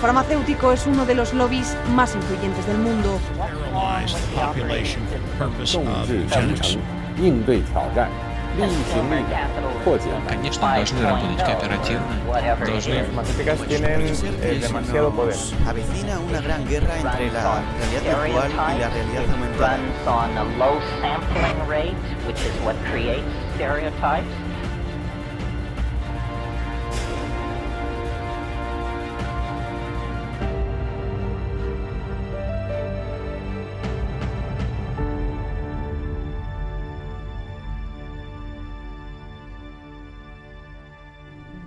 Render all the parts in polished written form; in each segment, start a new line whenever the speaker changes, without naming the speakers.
farmacéutico es uno de los lobbies más influyentes del mundo.
应对挑战，力行力改，破解难题。
Конечно, должны работать кооперативно.
Las farmacéuticas tienen demasiado poder.
Avecina una gran guerra entre la realidad virtual y la realidad aumentada.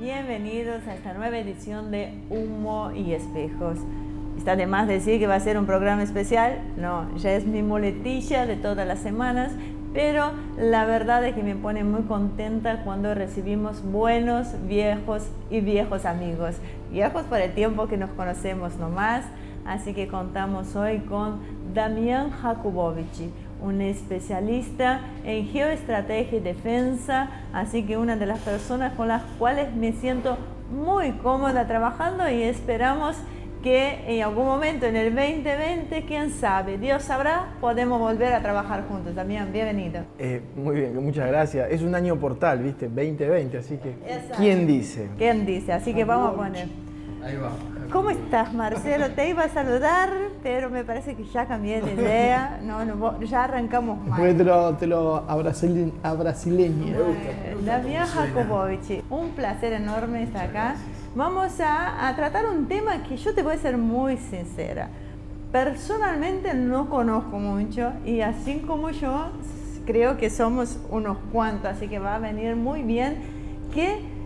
Bienvenidos a esta nueva edición de Humo y Espejos. Está de más decir que va a ser un programa especial. No, ya es mi muletilla de todas las semanas, pero la verdad es que me pone muy contenta cuando recibimos buenos, viejos amigos. Viejos por el tiempo que nos conocemos nomás. Así que contamos hoy con Damián Jakubowicz, un especialista en geoestrategia y defensa, así que una de las personas con las cuales me siento muy cómoda trabajando y esperamos que en algún momento en el 2020, quién sabe, Dios sabrá, podemos volver a trabajar juntos. Damián, bienvenido.
Muy bien, muchas gracias. Es un año portal, ¿viste? 2020, así que
Exacto.
¿Quién dice?
¿Quién dice? Así que vamos a poner.
Ahí va.
¿Cómo estás, Marcelo? Te iba a saludar, pero me parece que ya cambié de idea. No, ya arrancamos mal.
Después te lo abrasileña.
Damián Jakubowicz, un placer enorme estar acá. Vamos a tratar un tema que yo te voy a ser muy sincera. Personalmente no conozco mucho y así como yo, creo que somos unos cuantos, así que va a venir muy bien que...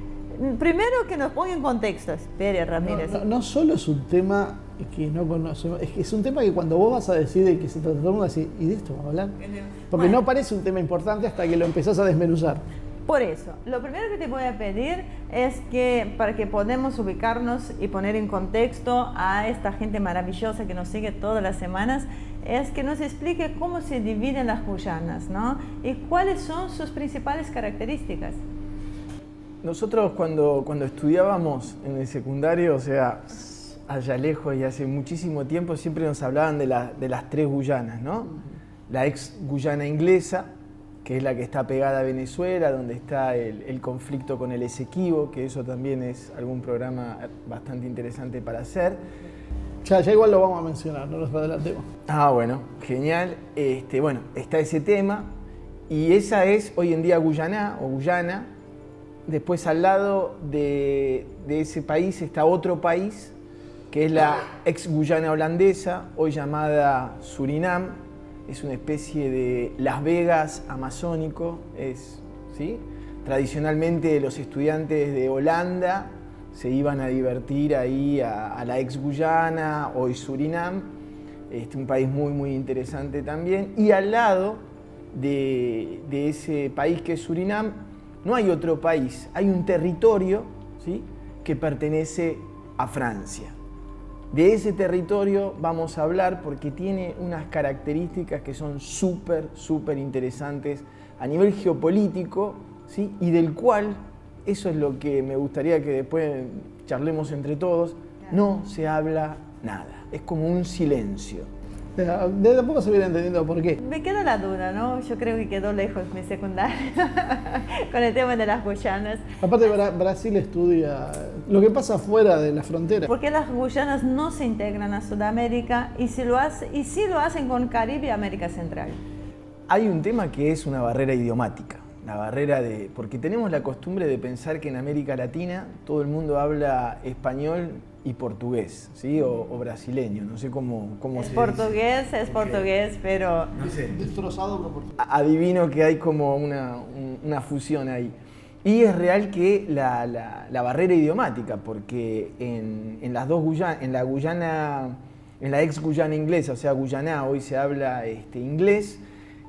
Primero que nos ponga en contexto, Pérez Ramírez.
No solo es un tema que no conocemos, es que es un tema que cuando vos vas a decir de que se trata, todo el mundo va a decir, ¿y de esto vamos a hablar? Porque
Bueno,
no parece un tema importante hasta que lo empezás a desmenuzar.
Por eso, lo primero que te voy a pedir es que para que podamos ubicarnos y poner en contexto a esta gente maravillosa que nos sigue todas las semanas, es que nos explique cómo se dividen las Guyanas, ¿no? Y cuáles son sus principales características.
Nosotros cuando estudiábamos en el secundario, o sea, allá lejos y hace muchísimo tiempo, siempre nos hablaban de las tres Guyanas, ¿no? La ex Guyana inglesa, que es la que está pegada a Venezuela, donde está el conflicto con el Esequibo, que eso también es algún programa bastante interesante para hacer.
Ya igual lo vamos a mencionar, no nos adelantemos.
Bueno, genial. Bueno, está ese tema y esa es hoy en día Guyana o Guyana. Después al lado de ese país está otro país, que es la ex Guyana holandesa, hoy llamada Surinam. Es una especie de Las Vegas amazónico. ¿Sí? Tradicionalmente los estudiantes de Holanda se iban a divertir ahí a la ex Guyana, hoy Surinam. Un país muy, muy interesante también. Y al lado de ese país que es Surinam, no hay otro país, hay un territorio, ¿sí?, que pertenece a Francia. De ese territorio vamos a hablar porque tiene unas características que son súper interesantes a nivel geopolítico, ¿sí?, y del cual, eso es lo que me gustaría que después charlemos entre todos, no se habla nada, es como un silencio.
De a poco se viene entendiendo por qué.
Me queda la duda, ¿no? Yo creo que quedó lejos mi secundaria con el tema de las Guyanas.
Aparte, Brasil estudia lo que pasa fuera de la frontera.
¿Por qué las Guyanas no se integran a Sudamérica y sí lo hacen con Caribe y América Central?
Hay un tema que es una barrera idiomática, la barrera porque tenemos la costumbre de pensar que en América Latina todo el mundo habla español y portugués, ¿sí? O brasileño, no sé cómo
es
se
portugués,
dice.
Es portugués, pero...
No sé.
Destrozado por portugués.
Adivino que hay como una fusión ahí. Y es real que la barrera idiomática, porque en las dos Guyanas, en la ex Guyana inglesa, o sea, Guyana, hoy se habla inglés.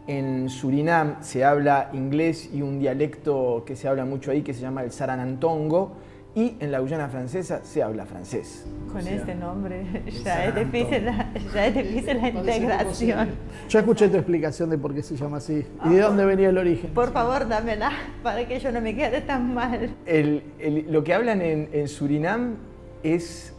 En Surinam se habla inglés y un dialecto que se habla mucho ahí que se llama el Saranantongo, y en la Guyana francesa se habla francés.
Con este nombre ya es difícil la integración.
Ya escuché tu explicación de por qué se llama así y de dónde venía el origen.
Por favor, dámela para que yo no me quede tan mal.
Lo que hablan en Surinam es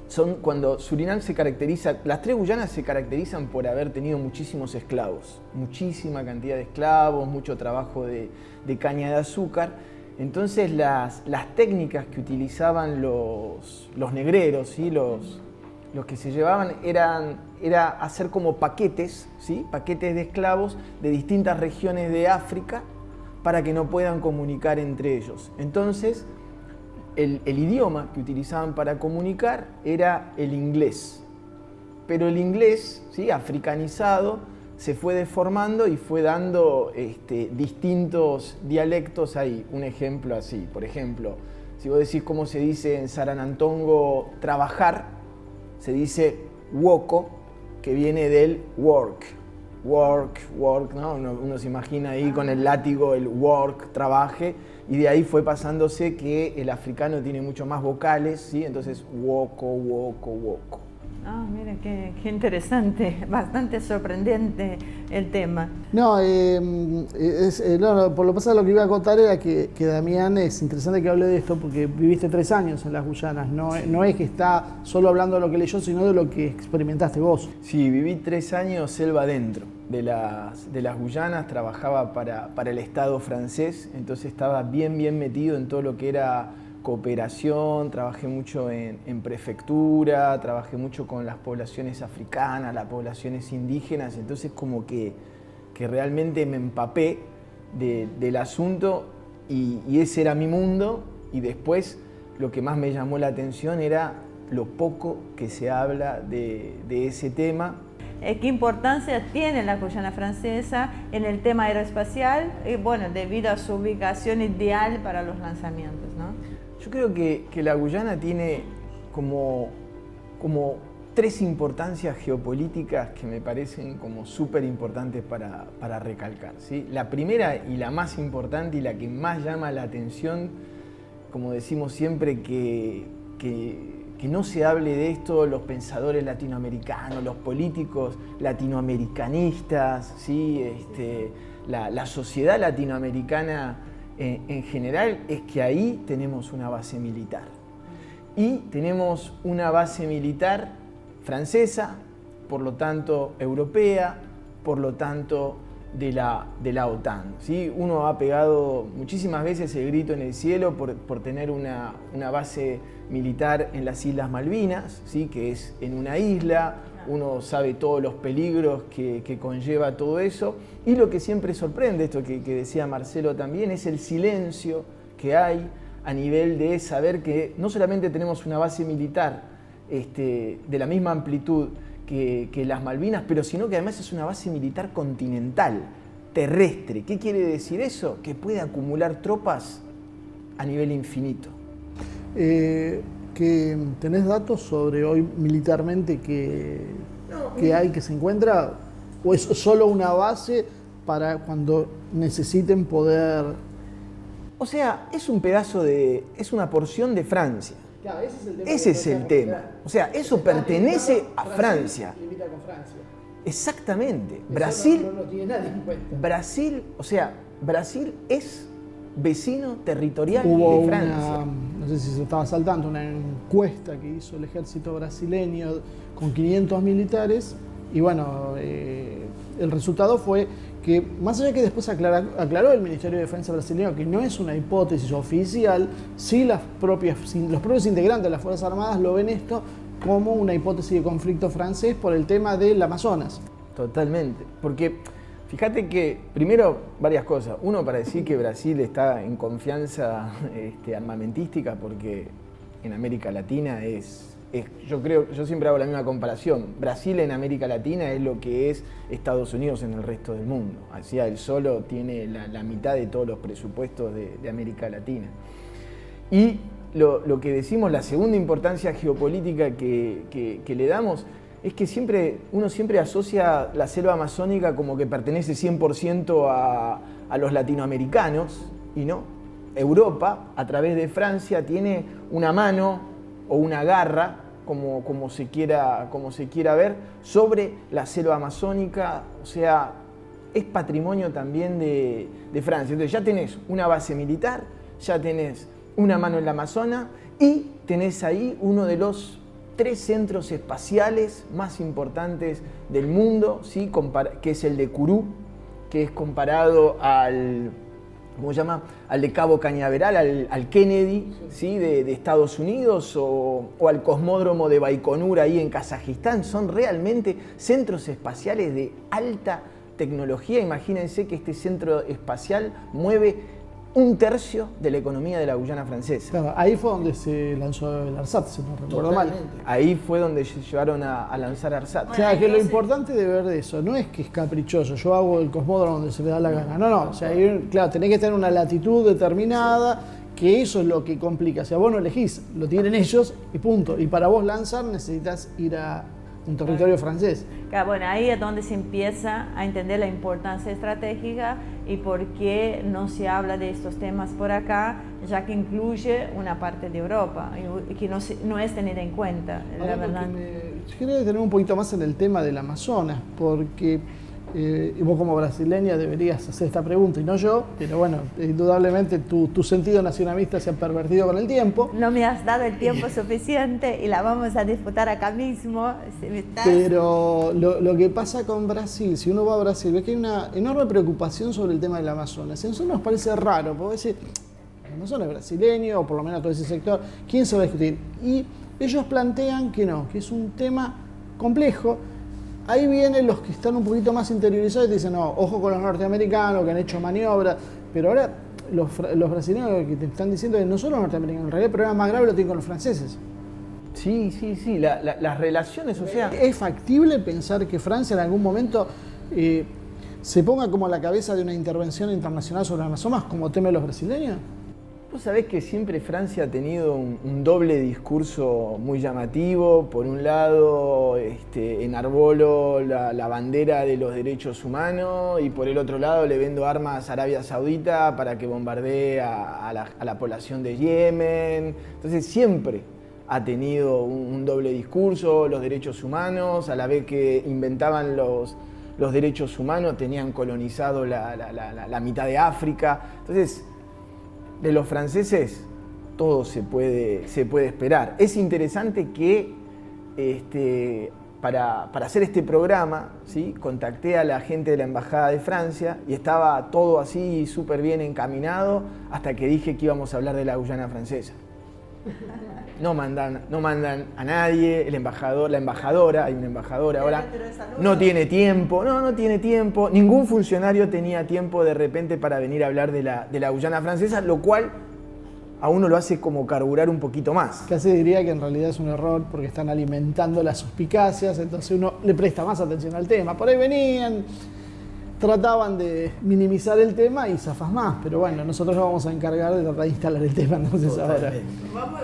son cuando Surinam se caracteriza, las 3 Guyanas se caracterizan por haber tenido muchísimos esclavos, muchísima cantidad de esclavos, mucho trabajo de caña de azúcar. Entonces las técnicas que utilizaban los negreros, ¿sí? los que se llevaban era hacer como paquetes, ¿sí? Paquetes de esclavos de distintas regiones de África para que no puedan comunicar entre ellos. Entonces, el idioma que utilizaban para comunicar era el inglés. Pero el inglés, ¿sí? Africanizado, se fue deformando y fue dando distintos dialectos ahí. Un ejemplo así, por ejemplo, si vos decís cómo se dice en Saranantongo trabajar, se dice woko, que viene del work. Work, ¿no? Uno se imagina ahí con el látigo, el work, trabaje, y de ahí fue pasándose que el africano tiene mucho más vocales, ¿sí? Entonces woko.
Ah, mira, qué interesante, bastante sorprendente el tema.
No, por lo pasado lo que iba a contar era que Damián, es interesante que hable de esto porque viviste 3 años en las Guyanas, no es que está solo hablando de lo que leyó, sino de lo que experimentaste vos.
Sí, viví 3 años selva adentro de las Guyanas, trabajaba para el Estado francés, entonces estaba bien metido en todo lo que era cooperación, trabajé mucho en prefectura, trabajé mucho con las poblaciones africanas, las poblaciones indígenas, entonces como que realmente me empapé del asunto y ese era mi mundo, y después lo que más me llamó la atención era lo poco que se habla de ese tema.
¿Qué importancia tiene la Guyana francesa en el tema aeroespacial? Bueno, debido a su ubicación ideal para los lanzamientos, ¿no?
Yo creo que la Guyana tiene como 3 importancias geopolíticas que me parecen como súper importantes para recalcar, ¿sí? La primera y la más importante y la que más llama la atención, como decimos siempre, que no se hable de esto los pensadores latinoamericanos, los políticos latinoamericanistas, ¿sí? La sociedad latinoamericana en general, es que ahí tenemos una base militar. Y tenemos una base militar francesa, por lo tanto europea, por lo tanto de la OTAN, ¿sí? Uno ha pegado muchísimas veces el grito en el cielo por tener una base militar en las Islas Malvinas, ¿sí? Que es en una isla. Uno sabe todos los peligros que conlleva todo eso, y lo que siempre sorprende, esto que decía Marcelo también, es el silencio que hay a nivel de saber que no solamente tenemos una base militar de la misma amplitud que las Malvinas, pero sino que además es una base militar continental, terrestre. ¿Qué quiere decir eso? Que puede acumular tropas a nivel infinito.
Que ¿tenés datos sobre hoy militarmente que hay, que se encuentra? ¿O es solo una base para cuando necesiten poder?
O sea, es una porción de Francia.
Claro,
ese es el tema. O sea, eso pertenece a Francia.
Limita con Francia.
Exactamente. Brasil
no tiene nadie en cuenta.
Brasil es vecino territorial
Hubo
de Francia.
no sé si se estaba saltando, una encuesta que hizo el ejército brasileño con 500 militares, y bueno, el resultado fue que, más allá que después aclaró el Ministerio de Defensa brasileño que no es una hipótesis oficial, sí los propios integrantes de las Fuerzas Armadas lo ven esto como una hipótesis de conflicto francés por el tema del Amazonas.
Totalmente, porque fíjate que, primero, varias cosas. Uno, para decir que Brasil está en confianza armamentística, porque en América Latina yo siempre hago la misma comparación. Brasil en América Latina es lo que es Estados Unidos en el resto del mundo. Así, él solo tiene la mitad de todos los presupuestos de América Latina. Y lo que decimos, la segunda importancia geopolítica que le damos, es que uno siempre asocia la selva amazónica como que pertenece 100% a los latinoamericanos, y no. Europa, a través de Francia, tiene una mano o una garra, como se quiera ver, sobre la selva amazónica. O sea, es patrimonio también de Francia. Entonces ya tenés una base militar, ya tenés una mano en la Amazonas y tenés ahí uno de los 3 centros espaciales más importantes del mundo, ¿sí? Que es el de Kourou, que es comparado al, ¿cómo se llama?, al de Cabo Cañaveral, al Kennedy, ¿sí? de Estados Unidos, o al cosmódromo de Baikonur ahí en Kazajistán. Son realmente centros espaciales de alta tecnología. Imagínense que este centro espacial mueve 1/3 de la economía de la Guyana francesa.
Claro, ahí fue donde se lanzó el ARSAT, si no recuerdo mal.
Ahí fue donde llevaron a lanzar ARSAT.
O sea, que lo importante de ver de eso no es que es caprichoso, yo hago el cosmódromo donde se me da la gana. No, o sea, ahí, claro, tenés que tener una latitud determinada, que eso es lo que complica. O sea, vos no elegís, lo tienen ellos y punto. Y para vos lanzar necesitas ir a un territorio francés.
Claro, bueno, ahí es donde se empieza a entender la importancia estratégica y por qué no se habla de estos temas por acá, ya que incluye una parte de Europa y que no es tenida en cuenta, la verdad.
Yo quería detener un poquito más en el tema del Amazonas, porque vos como brasileña deberías hacer esta pregunta y no yo, pero bueno, indudablemente tu sentido nacionalista se ha pervertido con el tiempo.
No me has dado el tiempo suficiente y la vamos a disputar acá mismo.
Pero lo que pasa con Brasil, si uno va a Brasil, ve que hay una enorme preocupación sobre el tema del Amazonas. A nosotros nos parece raro, porque decir, el Amazonas es brasileño, o por lo menos todo ese sector, ¿quién se va a discutir? Y ellos plantean que no, que es un tema complejo. Ahí vienen los que están un poquito más interiorizados y dicen, no, ojo con los norteamericanos que han hecho maniobras, pero ahora los brasileños lo que te están diciendo es no solo los norteamericanos, en realidad el problema más grave lo tienen con los franceses.
Sí, las relaciones, o sea...
¿Es factible pensar que Francia en algún momento se ponga como a la cabeza de una intervención internacional sobre el Amazonas como temen los brasileños?
Vos sabés que siempre Francia ha tenido un doble discurso muy llamativo. Por un lado, enarbolo la bandera de los derechos humanos y por el otro lado le vendo armas a Arabia Saudita para que bombardee a la población de Yemen. Entonces siempre ha tenido un doble discurso, los derechos humanos, a la vez que inventaban los derechos humanos, tenían colonizado la mitad de África. Entonces, de los franceses todo se puede esperar. Es interesante que para hacer este programa, ¿sí?, contacté a la gente de la Embajada de Francia y estaba todo así súper bien encaminado hasta que dije que íbamos a hablar de la Guyana francesa. No mandan a nadie, la embajadora, hay una embajadora ahora, no tiene tiempo, no tiene tiempo, ningún funcionario tenía tiempo de repente para venir a hablar de la Guyana francesa, lo cual a uno lo hace como carburar un poquito más.
Casi diría que en realidad es un error porque están alimentando las suspicacias, entonces uno le presta más atención al tema. Por ahí venían, trataban de minimizar el tema y zafas más, pero bueno, nosotros nos vamos a encargar de tratar de instalar el tema entonces ahora.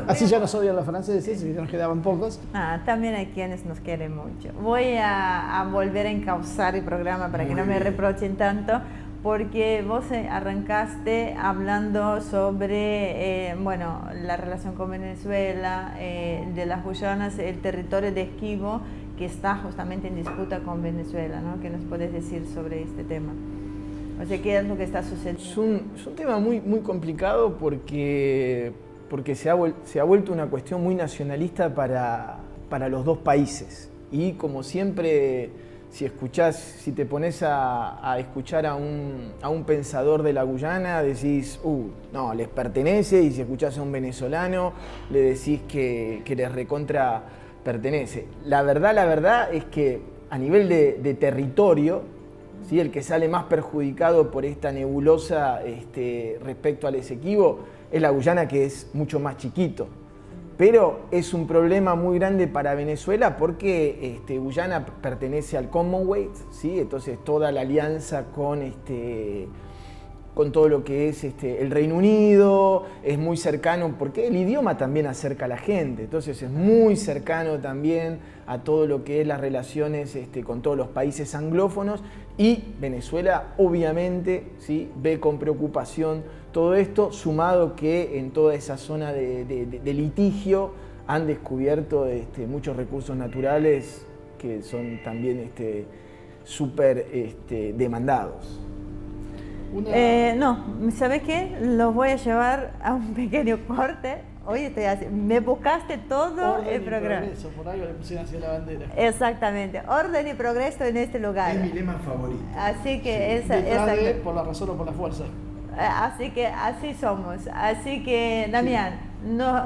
Así ya nos odian los franceses y ya nos quedaban pocos.
También hay quienes nos quieren mucho. Voy a volver a encauzar el programa para que no me reprochen tanto, porque vos arrancaste hablando sobre la relación con Venezuela, de las Guyanas, el territorio de Esquivo, que está justamente en disputa con Venezuela, ¿no? ¿Qué nos puedes decir sobre este tema? O sea, ¿qué es lo que está sucediendo?
Es un tema muy, muy complicado porque se ha vuelto una cuestión muy nacionalista para los dos países. Y como siempre, si te pones a escuchar a un pensador de la Guyana, decís, no, les pertenece, y si escuchás a un venezolano, le decís que les recontra pertenece. La verdad es que a nivel de territorio, ¿sí?, el que sale más perjudicado por esta nebulosa respecto al Esequibo es la Guyana, que es mucho más chiquito. Pero es un problema muy grande para Venezuela porque Guyana pertenece al Commonwealth, ¿sí? Entonces toda la alianza con todo lo que es el Reino Unido, es muy cercano, porque el idioma también acerca a la gente, entonces es muy cercano también a todo lo que es las relaciones con todos los países anglófonos, y Venezuela obviamente, ¿sí?, ve con preocupación todo esto, sumado que en toda esa zona de litigio han descubierto muchos recursos naturales que son también súper demandados.
No, ¿sabes qué? Los voy a llevar a un pequeño corte. Hoy estoy así. Me buscaste todo
Orden
el
y
programa.
progreso, por algo le pusieron así la bandera.
Exactamente, orden y progreso en este lugar.
Es mi lema favorito.
Así que
Detrás de, por la razón o por la fuerza.
así que así somos. Así que, Damián,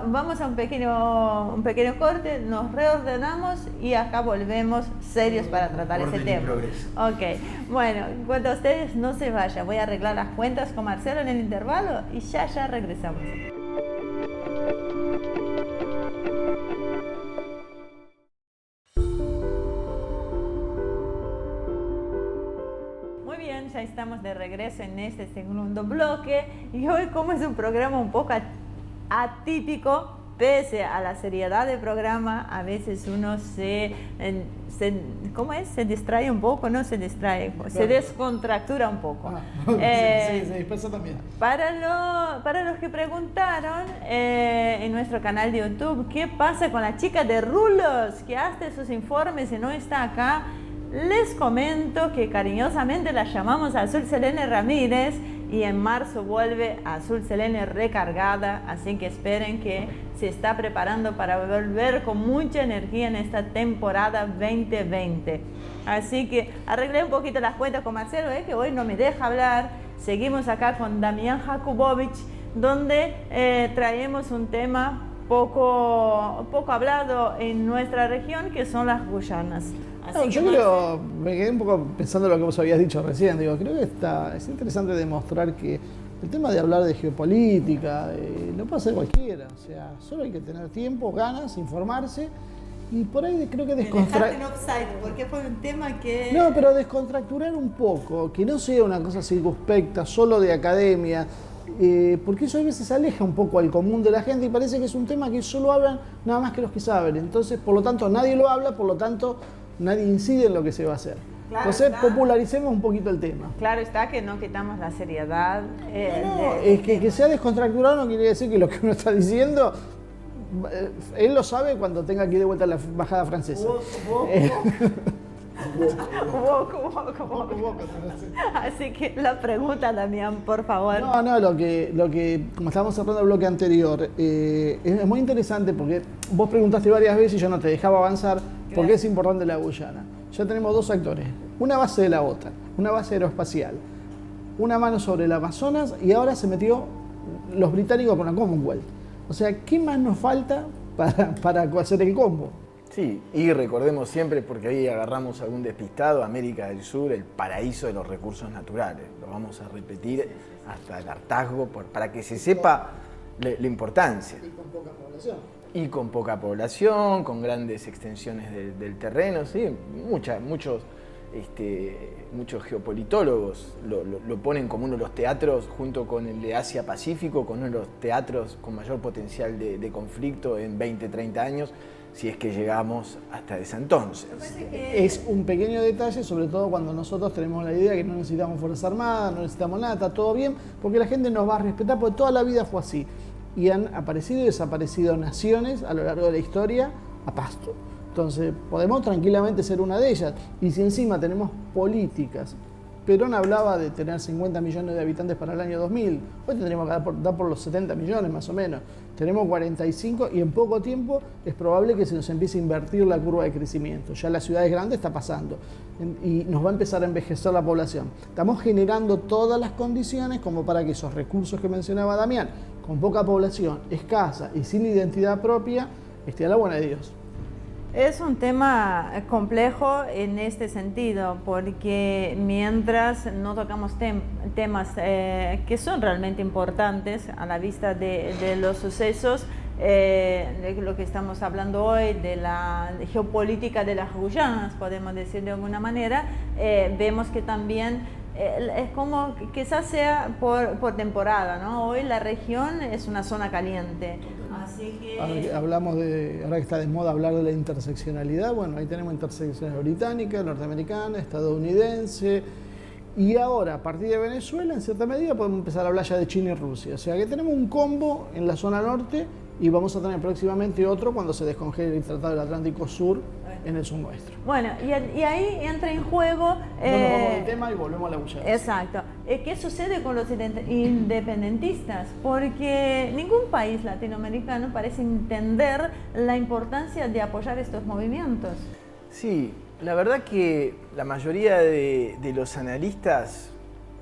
vamos a un pequeño corte, nos reordenamos y acá volvemos serios para tratar ese tema. Ok, bueno, cuando ustedes no se vayan, voy a arreglar las cuentas con Marcelo en el intervalo y ya regresamos. Muy bien, ya estamos de regreso en este segundo bloque y hoy, como es un programa un poco atípico, pese a la seriedad del programa, a veces uno se distrae un poco, no se distrae, se descontractura un poco.
Se dispersa también.
Para los que preguntaron en nuestro canal de YouTube, ¿qué pasa con la chica de rulos que hace sus informes y no está acá? Les comento que cariñosamente la llamamos Azul Selene Ramírez y en marzo vuelve Azul Selene recargada, así que esperen que se está preparando para volver con mucha energía en esta temporada 2020. Así que arreglé un poquito las cuentas con Marcelo, que hoy no me deja hablar. Seguimos acá con Damián Jakubowicz, donde traemos un tema poco hablado en nuestra región, que son las Guyanas.
Me quedé un poco pensando en lo que vos habías dicho recién. Creo que es interesante demostrar que el tema de hablar de geopolítica lo puede hacer cualquiera. O sea, solo hay que tener tiempo, ganas, informarse y por ahí creo que descontracturar.
Porque fue un tema que...
No, pero descontracturar un poco, que no sea una cosa circunspecta, solo de academia. Porque eso a veces aleja un poco al común de la gente y parece que es un tema que solo hablan nada más que los que saben. Entonces, por lo tanto, nadie lo habla, por lo tanto, nadie incide en lo que se va a hacer.
Claro,
entonces, popularicemos un poquito el tema.
Claro está que no quitamos la seriedad.
Es que sea descontracturado no quiere decir que lo que uno está diciendo, él lo sabe cuando tenga que ir de vuelta a la embajada francesa.
Así que la pregunta, Damián, por favor.
No, lo que como estábamos cerrando el bloque anterior, es muy interesante porque vos preguntaste varias veces y yo no te dejaba avanzar porque es importante la Guyana. Ya tenemos dos actores, una base de la OTAN, una base aeroespacial, una mano sobre el Amazonas y ahora se metió los británicos con la Commonwealth. O sea, ¿qué más nos falta para hacer el combo?
Sí, y recordemos siempre, porque ahí agarramos algún despistado, América del Sur, el paraíso de los recursos naturales. Lo vamos a repetir hasta el hartazgo para que se sepa la importancia.
Y con poca población.
Y con poca población, con grandes extensiones del terreno, sí, muchos geopolitólogos lo ponen como uno de los teatros, junto con el de Asia-Pacífico, con uno de los teatros con mayor potencial de conflicto en 20, 30 años, si es que llegamos hasta ese entonces.
Es un pequeño detalle, sobre todo cuando nosotros tenemos la idea que no necesitamos Fuerzas Armadas, no necesitamos nada, está todo bien, porque la gente nos va a respetar, porque toda la vida fue así. Y han aparecido y desaparecido naciones a lo largo de la historia a pasto. Entonces, podemos tranquilamente ser una de ellas. Y si encima tenemos políticas, Perón hablaba de tener 50 millones de habitantes para el año 2000. Hoy tendríamos que dar por los 70 millones más o menos. Tenemos 45 y en poco tiempo es probable que se nos empiece a invertir la curva de crecimiento. Ya en las ciudades grandes está pasando y nos va a empezar a envejecer la población. Estamos generando todas las condiciones como para que esos recursos que mencionaba Damián, con poca población, escasa y sin identidad propia, esté a la buena de Dios.
Es un tema complejo en este sentido, porque mientras no tocamos temas que son realmente importantes a la vista de los sucesos, de lo que estamos hablando hoy, de la geopolítica de las Guyanas, podemos decir de alguna manera, vemos que también es como que quizás sea por temporada, ¿no? Hoy la región es una zona caliente. Así que...
ahora que está de moda hablar de la interseccionalidad, bueno, ahí tenemos interseccionalidad británica, norteamericana, estadounidense, y ahora, a partir de Venezuela, en cierta medida, podemos empezar a hablar ya de China y Rusia. O sea que tenemos un combo en la zona norte y vamos a tener próximamente otro cuando se descongele el Tratado del Atlántico Sur en el sur nuestro.
Bueno, y ahí entra en juego...
No nos vamos del tema y volvemos a la Guyana.
Exacto. ¿qué sucede con los independentistas? Porque ningún país latinoamericano parece entender la importancia de apoyar estos movimientos.
Sí, la verdad que la mayoría de los analistas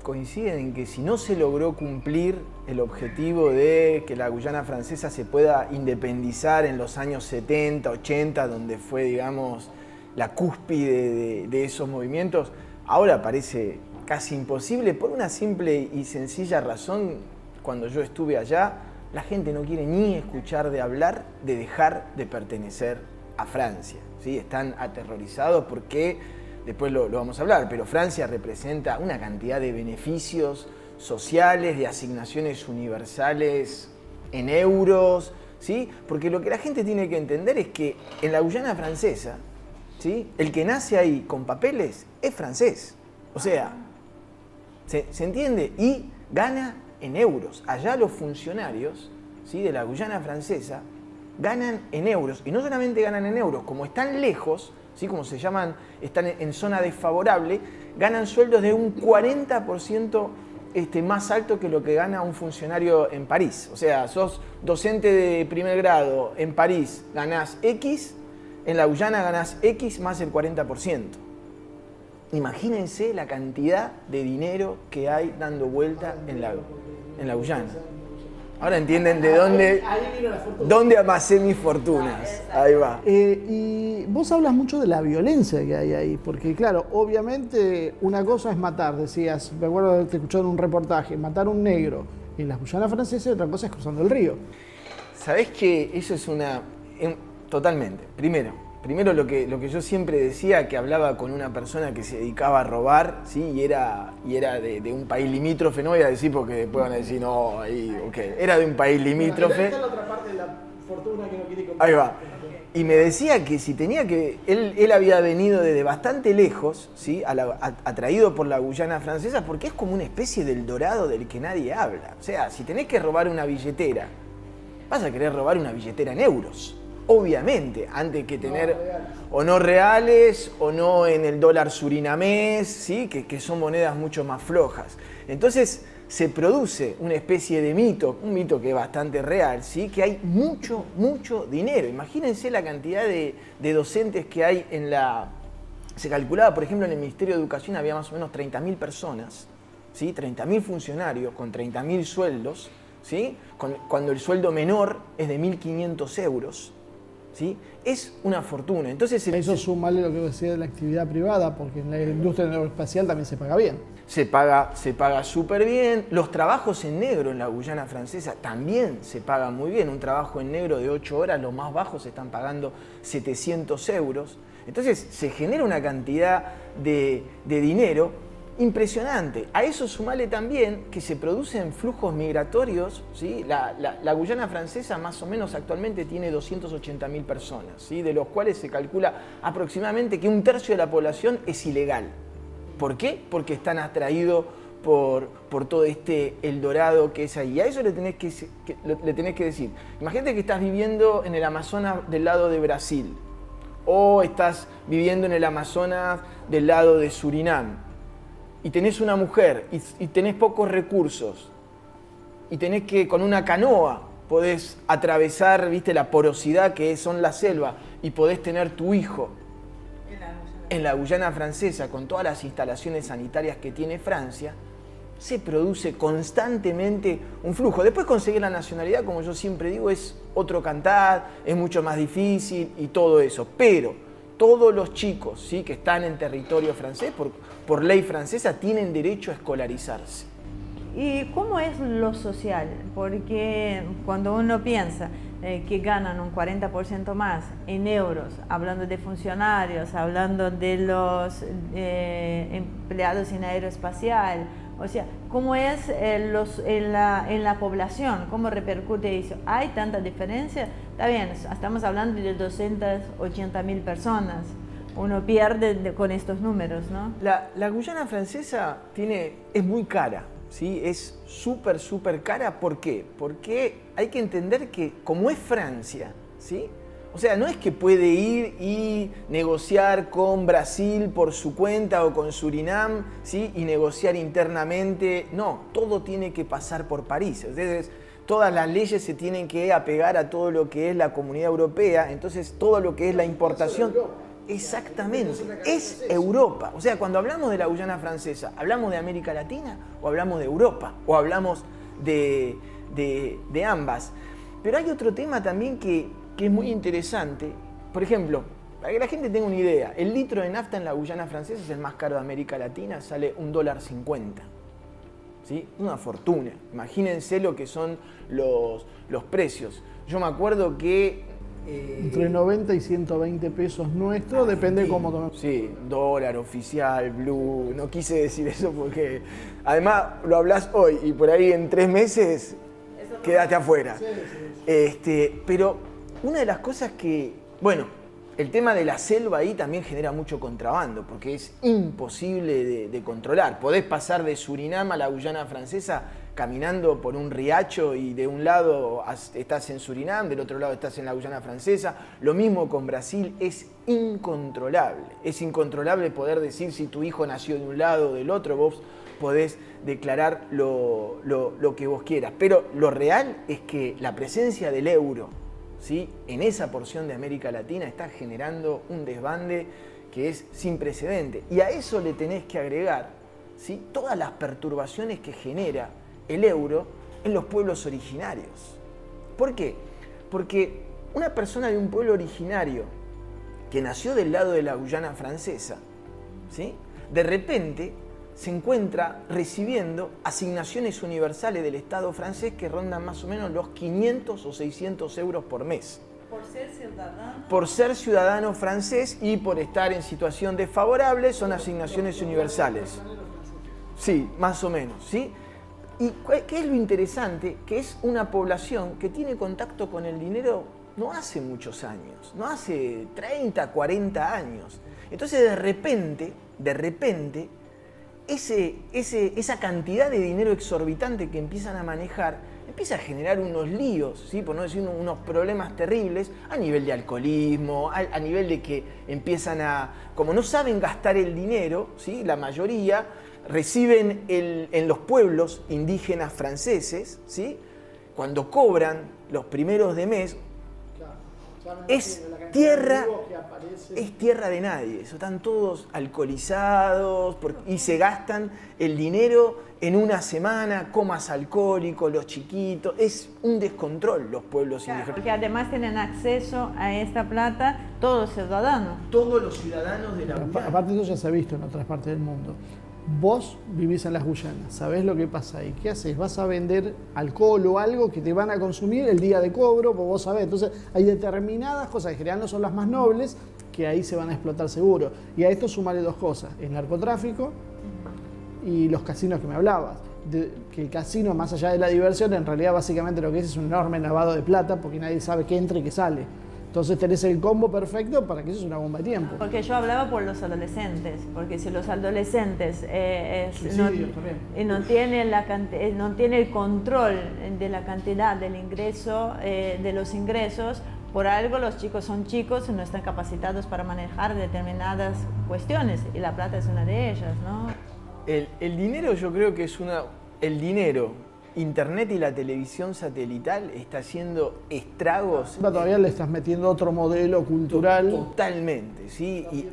coinciden en que si no se logró cumplir el objetivo de que la Guyana Francesa se pueda independizar en los años 70, 80, donde fue, digamos, la cúspide de esos movimientos, ahora parece casi imposible por una simple y sencilla razón. Cuando yo estuve allá, la gente no quiere ni escuchar de hablar de dejar de pertenecer a Francia, ¿sí? Están aterrorizados porque, después lo vamos a hablar, pero Francia representa una cantidad de beneficios sociales, de asignaciones universales en euros, ¿sí? Porque lo que la gente tiene que entender es que en la Guyana Francesa, ¿sí?, el que nace ahí con papeles es francés. O sea, ¿se entiende? Y gana en euros. Allá los funcionarios, ¿sí?, de la Guyana Francesa ganan en euros. Y no solamente ganan en euros, como están lejos, ¿sí?, como se llaman, están en zona desfavorable, ganan sueldos de un 40% más alto que lo que gana un funcionario en París. O sea, sos docente de primer grado en París, ganás X, en la Guyana ganás X más el 40%. Imagínense la cantidad de dinero que hay dando vuelta en la Guyana. Ahora entienden de dónde amasé mis fortunas. Ahí va.
Y vos hablas mucho de la violencia que hay ahí, porque claro, obviamente una cosa es matar, decías, me acuerdo de haberte escuchado en un reportaje, matar a un negro en la Guyana Francesa y otra cosa es cruzando el río.
¿Sabés que eso es totalmente. Primero lo que yo siempre decía, que hablaba con una persona que se dedicaba a robar, ¿sí?, y era de un país limítrofe, no voy a decir porque después van a decir, no, ahí, ok, era de un país limítrofe.
Esta es la otra parte de la fortuna que no quiere compartir.
Ahí va. Y me decía que si tenía que, él había venido desde bastante lejos, ¿sí?, atraído por la Guyana Francesa, porque es como una especie del Dorado del que nadie habla. O sea, si tenés que robar una billetera, vas a querer robar una billetera en euros. Obviamente, antes que tener o no reales o no en el dólar surinamés, ¿sí?, que son monedas mucho más flojas. Entonces se produce una especie de mito, un mito que es bastante real, ¿sí?, que hay mucho dinero. Imagínense la cantidad de docentes que hay se calculaba, por ejemplo, en el Ministerio de Educación había más o menos 30.000 personas, ¿sí?, 30.000 funcionarios con 30.000 sueldos, ¿sí?, cuando el sueldo menor es de 1.500 euros. ¿Sí? Es una fortuna. Entonces,
eso sumale lo que decía de la actividad privada, porque en la industria aeroespacial también se paga bien.
Se paga súper bien. Los trabajos en negro en la Guyana Francesa también se pagan muy bien. Un trabajo en negro de 8 horas, los más bajos se están pagando 700 euros. Entonces se genera una cantidad de dinero impresionante. A eso sumale también que se producen flujos migratorios, ¿sí? La Guyana Francesa más o menos actualmente tiene 280.000 personas, ¿sí?, de los cuales se calcula aproximadamente que un tercio de la población es ilegal. ¿Por qué? Porque están atraídos por todo este Eldorado que es ahí. Y a eso le tenés que decir. Imagínate que estás viviendo en el Amazonas del lado de Brasil, o estás viviendo en el Amazonas del lado de Surinam, y tenés una mujer y tenés pocos recursos y tenés que con una canoa podés atravesar, viste, la porosidad que son la selva, y podés tener tu hijo en la Guyana Francesa con todas las instalaciones sanitarias que tiene Francia, se produce constantemente un flujo. Después conseguir la nacionalidad, como yo siempre digo, es otro cantar, es mucho más difícil y todo eso, pero todos los chicos, ¿sí?, que están en territorio francés, por ley francesa, tienen derecho a escolarizarse.
¿Y cómo es lo social? Porque cuando uno piensa que ganan un 40% más en euros, hablando de funcionarios, hablando de los empleados en aeroespacial, o sea, ¿cómo es en la población? ¿Cómo repercute eso? ¿Hay tanta diferencia? Está bien, estamos hablando de 280.000 personas. Uno pierde con estos números, ¿no?
La Guyana Francesa es muy cara, ¿sí? Es súper cara. ¿Por qué? Porque hay que entender que, como es Francia, ¿sí?, O sea, no es que puede ir y negociar con Brasil por su cuenta o con Surinam, ¿sí? Y negociar internamente. No, todo tiene que pasar por París. Entonces, todas las leyes se tienen que apegar a todo lo que es la Comunidad Europea. Entonces, todo lo que es la importación... Exactamente, es Europa. O sea, cuando hablamos de la Guyana Francesa, ¿hablamos de América Latina o hablamos de Europa? ¿O hablamos de ambas? Pero hay otro tema también que es muy interesante. Por ejemplo, para que la gente tenga una idea, el litro de nafta en la Guyana Francesa es el más caro de América Latina, sale $1.50. ¿Sí? Una fortuna. Imagínense lo que son los precios. Yo me acuerdo que...
entre 90 y 120 pesos nuestros, depende de cómo tomemos.
Sí, dólar, oficial, blue. No quise decir eso porque además lo hablas hoy y por ahí en 3 meses quedaste afuera. Pero una de las cosas que, bueno, el tema de la selva ahí también genera mucho contrabando porque es imposible de controlar. Podés pasar de Surinam a la Guyana Francesa caminando por un riacho y de un lado estás en Surinam, del otro lado estás en la Guyana Francesa. Lo mismo con Brasil, es incontrolable. Es incontrolable poder decir si tu hijo nació de un lado o del otro. Vos podés declarar lo que vos quieras. Pero lo real es que la presencia del euro, ¿sí?, en esa porción de América Latina está generando un desbande que es sin precedente. Y a eso le tenés que agregar, ¿sí?, todas las perturbaciones que genera el euro en los pueblos originarios. ¿Por qué? Porque una persona de un pueblo originario que nació del lado de la Guyana Francesa, ¿sí?, de repente se encuentra recibiendo asignaciones universales del Estado francés que rondan más o menos los 500 o 600 euros por mes.
¿Por ser ciudadano?
Por ser ciudadano francés y por estar en situación desfavorable son asignaciones universales. Sí, más o menos, ¿sí? ¿Y qué es lo interesante? Que es una población que tiene contacto con el dinero no hace muchos años, no hace 30, 40 años. Entonces de repente, esa cantidad de dinero exorbitante que empiezan a manejar empieza a generar unos líos, ¿sí?, por no decir unos problemas terribles a nivel de alcoholismo, a nivel de que empiezan a, como no saben gastar el dinero, ¿sí?, la mayoría reciben en los pueblos indígenas franceses, ¿sí?, cuando cobran los primeros de mes, es tierra de nadie. Eso, están todos alcoholizados y se gastan el dinero en una semana, comas alcohólico, los chiquitos. Es un descontrol los pueblos indígenas.
Porque además tienen acceso a esta plata todos los ciudadanos.
Todos los ciudadanos de la Guyana.
Aparte de eso ya se ha visto en otras partes del mundo. Vos vivís en las Guyanas, sabés lo que pasa ahí. ¿Qué haces? Vas a vender alcohol o algo que te van a consumir el día de cobro, pues vos sabés. Entonces hay determinadas cosas que en general no son las más nobles, que ahí se van a explotar seguro. Y a esto sumarle 2 cosas, el narcotráfico y los casinos que me hablabas. Que el casino, más allá de la diversión, en realidad básicamente lo que es un enorme lavado de plata porque nadie sabe qué entra y qué sale. Entonces tenés el combo perfecto para que eso es una bomba de tiempo.
Porque yo hablaba por los adolescentes, porque si los adolescentes no tienen el control de la cantidad del ingreso, de los ingresos, por algo los chicos son chicos y no están capacitados para manejar determinadas cuestiones, y la plata es una de ellas, ¿no?
El dinero, yo creo que es el dinero, Internet y la televisión satelital está haciendo estragos.
Todavía le estás metiendo otro modelo cultural.
Totalmente, ¿sí? Y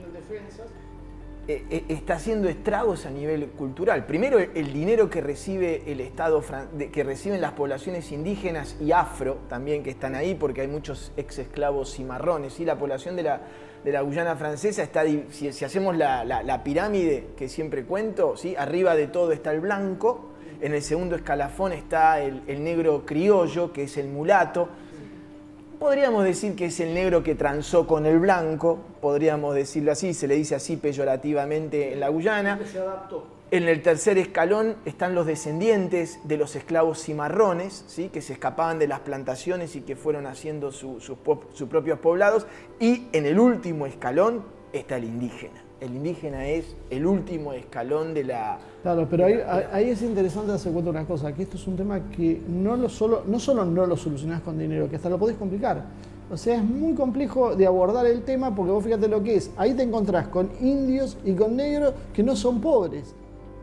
está haciendo estragos a nivel cultural. Primero, el dinero que recibe el Estado, que reciben las poblaciones indígenas y afro también que están ahí, porque hay muchos ex esclavos cimarrones, ¿sí? La población de la Guyana Francesa está, si hacemos la pirámide que siempre cuento, ¿sí?, arriba de todo está el blanco. En el segundo escalafón está el negro criollo, que es el mulato. Podríamos decir que es el negro que transó con el blanco, podríamos decirlo así, se le dice así peyorativamente en la Guyana.
Se adaptó.
En el tercer escalón están los descendientes de los esclavos cimarrones, ¿sí?, que se escapaban de las plantaciones y que fueron haciendo sus propios poblados. Y en el último escalón está el indígena. El indígena es el último escalón de la...
Claro, pero ahí es interesante darse cuenta de una cosa, que esto es un tema que no solo no lo solucionás con dinero, que hasta lo podés complicar. O sea, es muy complejo de abordar el tema porque vos fíjate lo que es. Ahí te encontrás con indios y con negros que no son pobres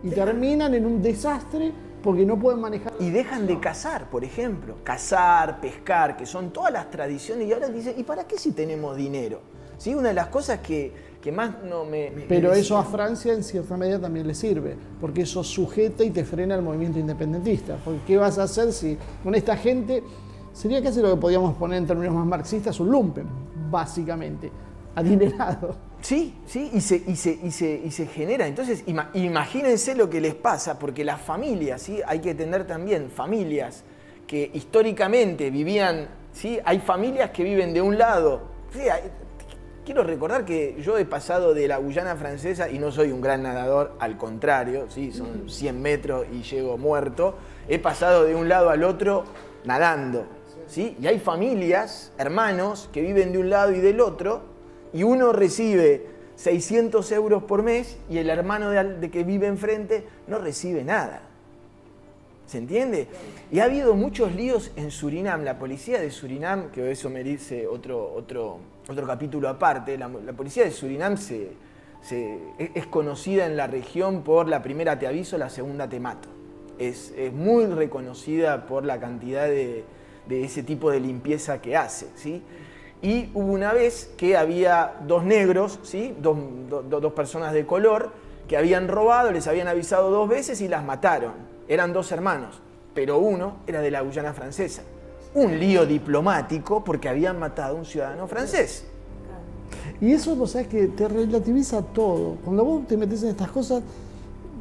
y terminan en un desastre porque no pueden manejar.
Y dejan de cazar, por ejemplo. Cazar, pescar, que son todas las tradiciones. Y ahora dicen, ¿y para qué si tenemos dinero? ¿Sí? Una de las cosas que más no me...
Pero eso a Francia en cierta medida también le sirve, porque eso sujeta y te frena el movimiento independentista. Porque ¿qué vas a hacer si con esta gente... Sería casi lo que podríamos poner en términos más marxistas, un lumpen, básicamente, adinerado.
Sí, sí, y se genera. Entonces, imagínense lo que les pasa, porque las familias, ¿sí? Hay que tener también familias que históricamente vivían, ¿sí? Hay familias que viven de un lado. Sí, quiero recordar que yo he pasado de la Guyana Francesa, y no soy un gran nadador, al contrario, ¿sí? Son 100 metros y llego muerto. He pasado de un lado al otro nadando. ¿Sí? Y hay familias, hermanos, que viven de un lado y del otro, y uno recibe 600 euros por mes y el hermano de que vive enfrente no recibe nada. ¿Se entiende? Y ha habido muchos líos en Surinam. La policía de Surinam, que eso merece otro capítulo aparte, la policía de Surinam es conocida en la región por la primera te aviso, la segunda te mato. Es muy reconocida por la cantidad de ese tipo de limpieza que hace, ¿sí? Y hubo una vez que había dos negros, ¿sí? Dos personas de color que habían robado, les habían avisado 2 veces y las mataron. Eran 2 hermanos, pero uno era de la Guyana Francesa. Un lío diplomático porque habían matado a un ciudadano francés.
Y eso, vos sabés que te relativiza todo. Cuando vos te metés en estas cosas,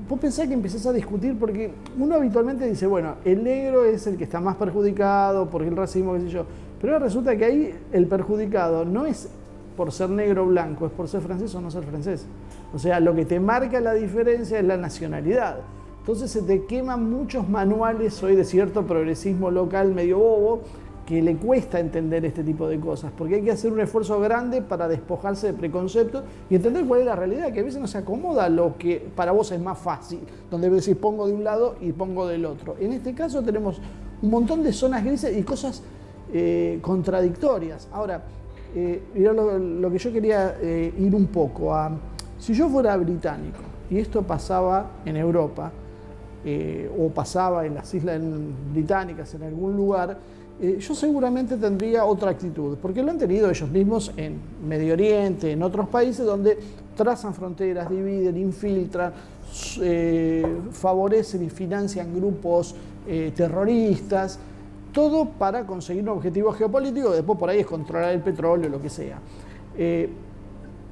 vos pensás que empezás a discutir porque uno habitualmente dice, bueno, el negro es el que está más perjudicado por el racismo, qué sé yo. Pero ahora resulta que ahí el perjudicado no es por ser negro o blanco, es por ser francés o no ser francés. O sea, lo que te marca la diferencia es la nacionalidad. Entonces se te queman muchos manuales hoy de cierto progresismo local medio bobo que le cuesta entender este tipo de cosas, porque hay que hacer un esfuerzo grande para despojarse de preconceptos y entender cuál es la realidad, que a veces no se acomoda lo que para vos es más fácil, donde decís pongo de un lado y pongo del otro. En este caso tenemos un montón de zonas grises y cosas contradictorias. Ahora, mirá lo que yo quería ir un poco a... Si yo fuera británico y esto pasaba en Europa o pasaba en las islas británicas, en algún lugar, yo seguramente tendría otra actitud, porque lo han tenido ellos mismos en Medio Oriente, en otros países donde trazan fronteras, dividen, infiltran, favorecen y financian grupos terroristas, todo para conseguir un objetivo geopolítico, después por ahí es controlar el petróleo, lo que sea.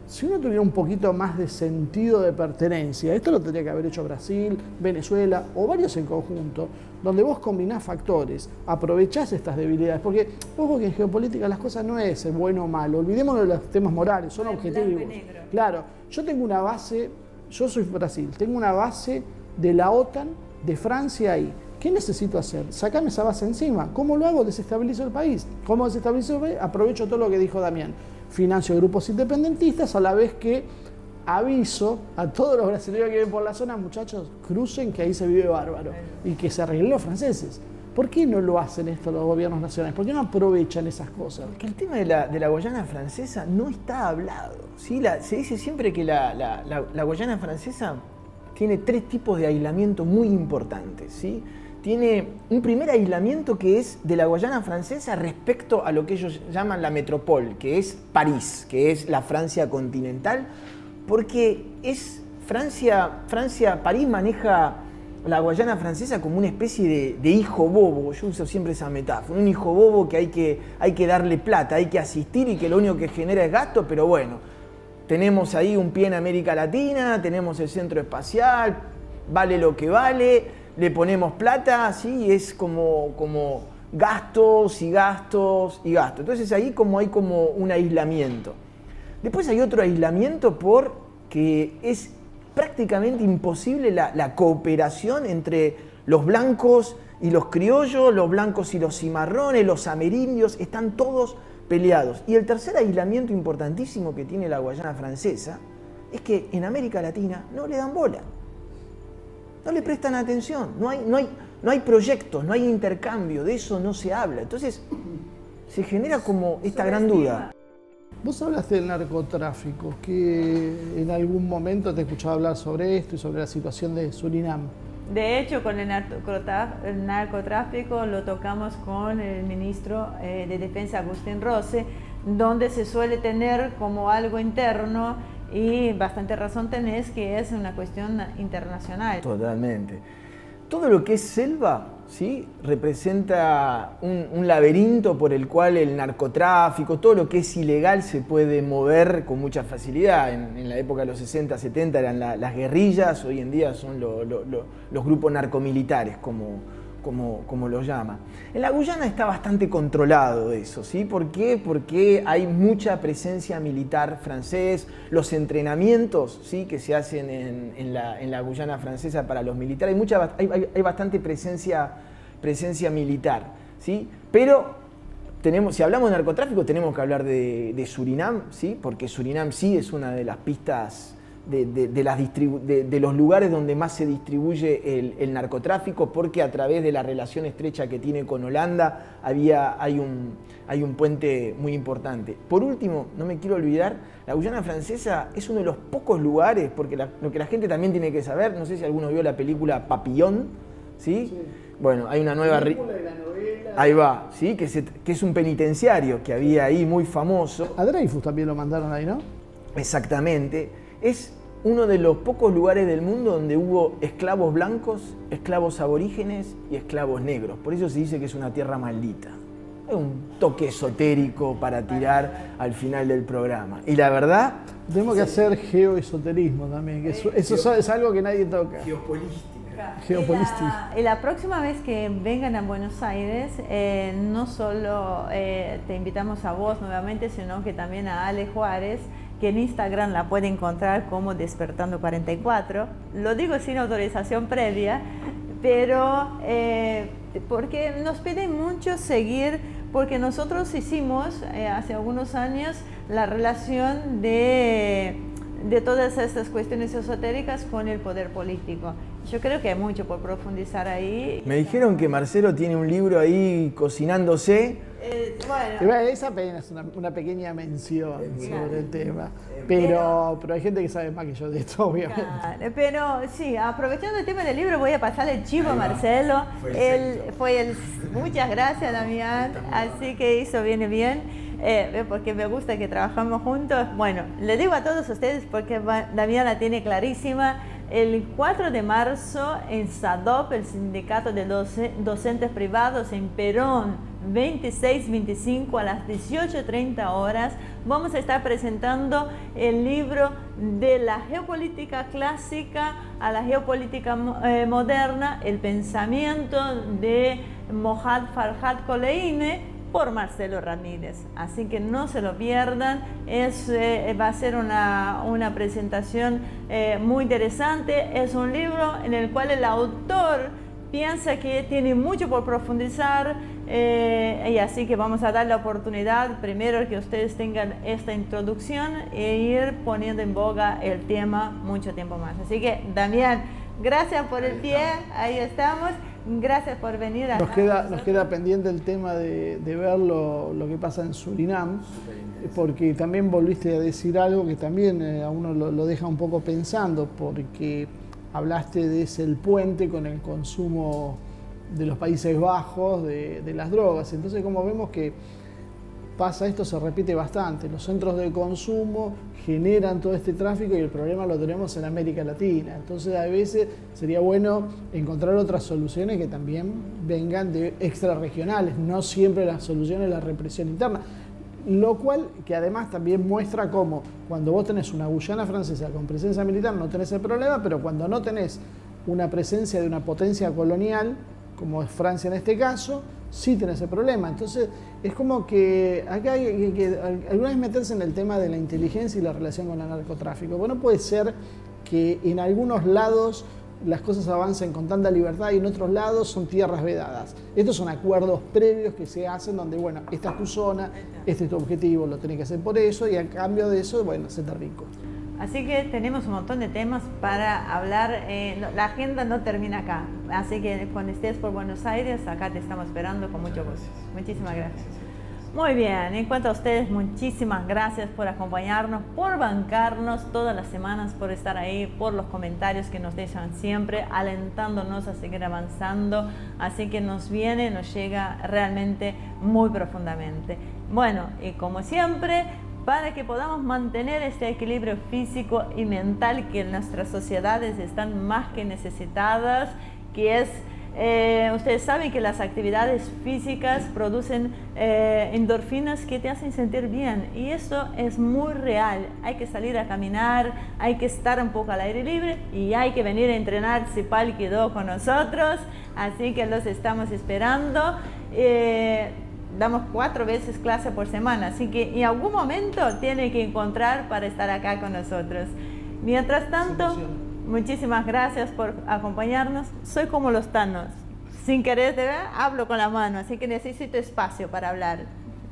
Si uno tuviera un poquito más de sentido de pertenencia, esto lo tendría que haber hecho Brasil, Venezuela o varios en conjunto, donde vos combinás factores, aprovechás estas debilidades, porque ojo que en geopolítica las cosas no es bueno o malo, olvidémonos de los temas morales, son objetivos. Claro, yo tengo una base, yo soy Brasil, tengo una base de la OTAN, de Francia ahí. ¿Qué necesito hacer? Sacarme esa base encima. ¿Cómo lo hago? Desestabilizo el país. ¿Cómo desestabilizo el país? Aprovecho todo lo que dijo Damián. Financio grupos independentistas a la vez que aviso a todos los brasileños que viven por la zona, muchachos, crucen que ahí se vive bárbaro y que se arreglen los franceses. ¿Por qué no lo hacen esto los gobiernos nacionales? ¿Por qué no aprovechan esas cosas?
Porque el tema de la Guyana Francesa no está hablado, ¿sí? Se dice siempre que la Guyana Francesa tiene 3 tipos de aislamiento muy importantes, ¿sí? Tiene un primer aislamiento que es de la Guyana Francesa respecto a lo que ellos llaman la metrópole, que es París, que es la Francia continental, porque es París maneja la Guyana Francesa como una especie de hijo bobo. Yo uso siempre esa metáfora, un hijo bobo que hay que darle plata, hay que asistir y que lo único que genera es gasto, pero bueno, tenemos ahí un pie en América Latina, tenemos el centro espacial, vale lo que vale, le ponemos plata, ¿sí? Y es como gastos y gastos y gastos. Entonces ahí hay como un aislamiento. Después hay otro aislamiento porque es prácticamente imposible la cooperación entre los blancos y los criollos, los blancos y los cimarrones, los amerindios, están todos peleados. Y el tercer aislamiento importantísimo que tiene la Guyana Francesa es que en América Latina no le dan bola. No le prestan atención, no hay proyectos, no hay intercambio, de eso no se habla. Entonces, se genera como esta gran duda.
Vos hablaste del narcotráfico, que en algún momento te he escuchado hablar sobre esto y sobre la situación de Surinam.
De hecho, con el narcotráfico lo tocamos con el ministro de Defensa, Agustín Rossi, donde se suele tener como algo interno, y bastante razón tenés que es una cuestión internacional.
Totalmente. Todo lo que es selva, ¿sí?, representa un laberinto por el cual el narcotráfico, todo lo que es ilegal se puede mover con mucha facilidad. En la época de los 60, 70 eran las guerrillas, hoy en día son los grupos narcomilitares, como lo llama. En la Guyana está bastante controlado eso, ¿sí? ¿Por qué? Porque hay mucha presencia militar francés, los entrenamientos, ¿sí?, que se hacen en la Guyana francesa para los militares, hay bastante presencia militar, ¿sí? Pero si hablamos de narcotráfico tenemos que hablar de Surinam, ¿sí?, porque Surinam sí es una de las pistas de los lugares donde más se distribuye el narcotráfico, porque a través de la relación estrecha que tiene con Holanda hay un puente muy importante. Por último, no me quiero olvidar, la Guyana francesa es uno de los pocos lugares, porque lo que la gente también tiene que saber, no sé si alguno vio la película Papillon, ¿sí? Sí. Bueno, hay una nueva... Ahí va, ¿sí?, que es un penitenciario que había ahí muy famoso.
A Dreyfus también lo mandaron ahí, ¿no?
Exactamente. Es uno de los pocos lugares del mundo donde hubo esclavos blancos, esclavos aborígenes y esclavos negros. Por eso se dice que es una tierra maldita. Es un toque esotérico para tirar al final del programa. Y la verdad...
Tenemos que hacer geoesoterismo también, que eso es algo que nadie toca. Geopolística.
Y la próxima vez que vengan a Buenos Aires, no solo te invitamos a vos nuevamente, sino que también a Ale Juárez, que en Instagram la puede encontrar como Despertando44. Lo digo sin autorización previa, pero porque nos piden mucho seguir, porque nosotros hicimos hace algunos años la relación de todas estas cuestiones esotéricas con el poder político. Yo creo que hay mucho por profundizar ahí.
Me dijeron que Marcelo tiene un libro ahí cocinándose.
Bueno, es apenas una pequeña mención sobre el tema, pero hay gente que sabe más que yo de esto, obviamente.
Claro, pero sí, aprovechando el tema del libro, voy a pasarle el chivo a Marcelo. Muchas gracias, Damián, así que hizo bien. Porque me gusta que trabajamos juntos. Bueno, le digo a todos ustedes porque Damián la tiene clarísima. El 4 de marzo en SADOP, el Sindicato de Docentes Privados en Perón, 26-25 a las 18:30 horas, vamos a estar presentando el libro de la geopolítica clásica a la geopolítica moderna, el pensamiento de Mohad Farhad Koleine, por Marcelo Ramírez. Así que no se lo pierdan, va a ser una presentación muy interesante. Es un libro en el cual el autor piensa que tiene mucho por profundizar, y así que vamos a dar la oportunidad primero que ustedes tengan esta introducción e ir poniendo en boga el tema mucho tiempo más. Así que, Damián, gracias por el pie, ahí estamos. Gracias por venir.
Nos queda pendiente el tema de ver lo que pasa en Surinam, porque también volviste a decir algo que también a uno lo deja un poco pensando, porque hablaste de ese el puente con el consumo de los Países Bajos, de las drogas. Entonces, como vemos que pasa esto, se repite bastante. Los centros de consumo generan todo este tráfico y el problema lo tenemos en América Latina. Entonces, a veces sería bueno encontrar otras soluciones que también vengan de extrarregionales, no siempre la solución es la represión interna. Lo cual, que además también muestra cómo cuando vos tenés una Guyana francesa con presencia militar no tenés el problema, pero cuando no tenés una presencia de una potencia colonial, como es Francia en este caso, sí tenés ese problema. Entonces, es como que acá hay que alguna vez meterse en el tema de la inteligencia y la relación con el narcotráfico. Bueno, puede ser que en algunos lados las cosas avancen con tanta libertad y en otros lados son tierras vedadas. Estos son acuerdos previos que se hacen donde, bueno, esta es tu zona, este es tu objetivo, lo tenés que hacer por eso y a cambio de eso, bueno, hacete rico.
Así que tenemos un montón de temas para hablar, la agenda no termina acá, así que cuando estés por Buenos Aires, acá te estamos esperando con mucho gusto. Muchísimas gracias. Muy bien, en cuanto a ustedes, muchísimas gracias por acompañarnos, por bancarnos todas las semanas, por estar ahí, por los comentarios que nos dejan siempre, alentándonos a seguir avanzando. Así que nos llega realmente muy profundamente. Bueno, y como siempre, para que podamos mantener este equilibrio físico y mental que nuestras sociedades están más que necesitadas, que es, ustedes saben que las actividades físicas producen endorfinas que te hacen sentir bien, y eso es muy real. Hay que salir a caminar, hay que estar un poco al aire libre y hay que venir a entrenar Zipal Quedó con nosotros, así que los estamos esperando. Damos 4 veces clase por semana, así que en algún momento tiene que encontrar para estar acá con nosotros. Mientras tanto, muchísimas gracias por acompañarnos. Soy como los Thanos, sin querer, hablo con la mano, así que necesito espacio para hablar,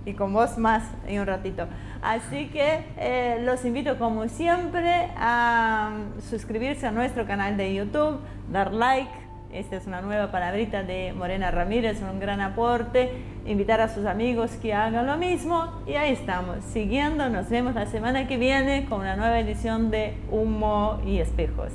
y con vos más en un ratito. Así que los invito como siempre a suscribirse a nuestro canal de YouTube, dar like. Esta es una nueva palabrita de Morena Ramírez, un gran aporte. Invitar a sus amigos que hagan lo mismo. Y ahí estamos, siguiendo. Nos vemos la semana que viene con una nueva edición de Humo y Espejos.